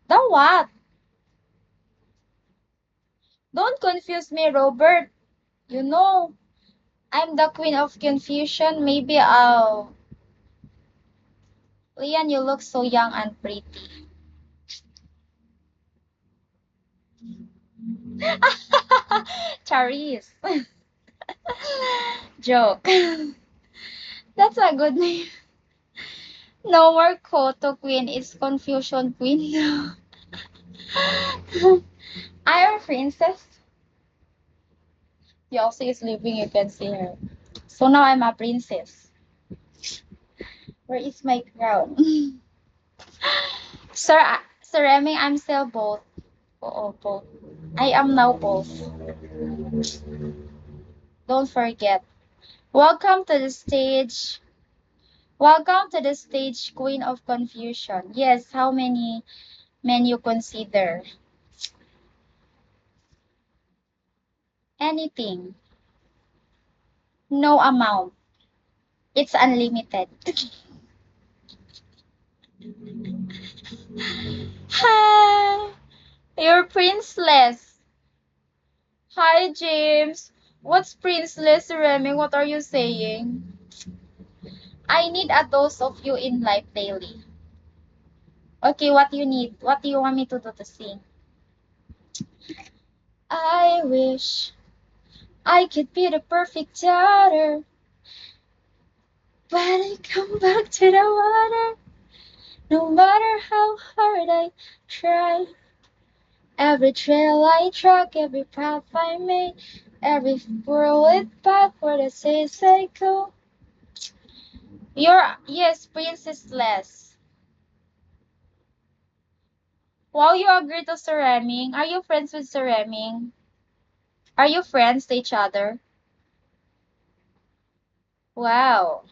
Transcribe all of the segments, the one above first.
The what? Don't confuse me, Robert. You know, I'm the queen of confusion. Maybe I'll... Lian, you look so young and pretty. Charis. Joke. That's a good name. No more Koto Queen. It's Confusion Queen. I'm a princess. Yossi is leaving. You can see her. So now I'm a princess. Where is my crown? Sir Remy, I'm still both. Oh, both. I am now both. Don't forget. Welcome to the stage. Welcome to the stage, Queen of Confusion. Yes, how many men you consider? Anything. No amount. It's unlimited. You're princeless. Hi, James. What's princeless, Remy? What are you saying? I need a dose of you in life daily. Okay, what you need? What do you want me to do to sing? I wish I could be the perfect daughter, but I come back to the water. No matter how hard I try, every trail I track, every path I made, every whirlwind path where the says I go. Yes, Princess Les. Wow, you agree to Sir Reming. Are you friends with Sir Reming? Are you friends to each other? Wow,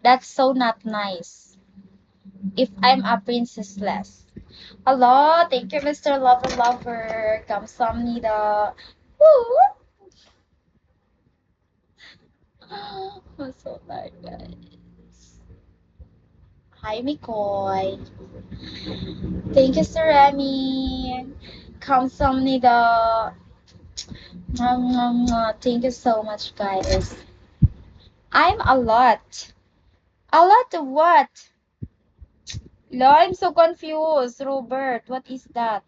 that's so not nice. If I'm a Princess Les. Hello, thank you, Mr. Lover Lover. 감사합니다. Woo! I'm so tired, guys. Hi, Mikoy. Thank you, Sir Remy. 감사합니다. Thank you so much, guys. I'm a lot. A lot of what? No, I'm so confused, Robert. What is that?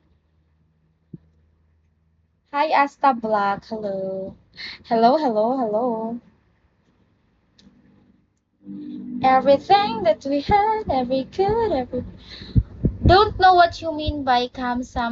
Hi, Asta Black. Hello. Hello, hello, hello. Everything that we had, every good, every... Don't know what you mean by kamsam.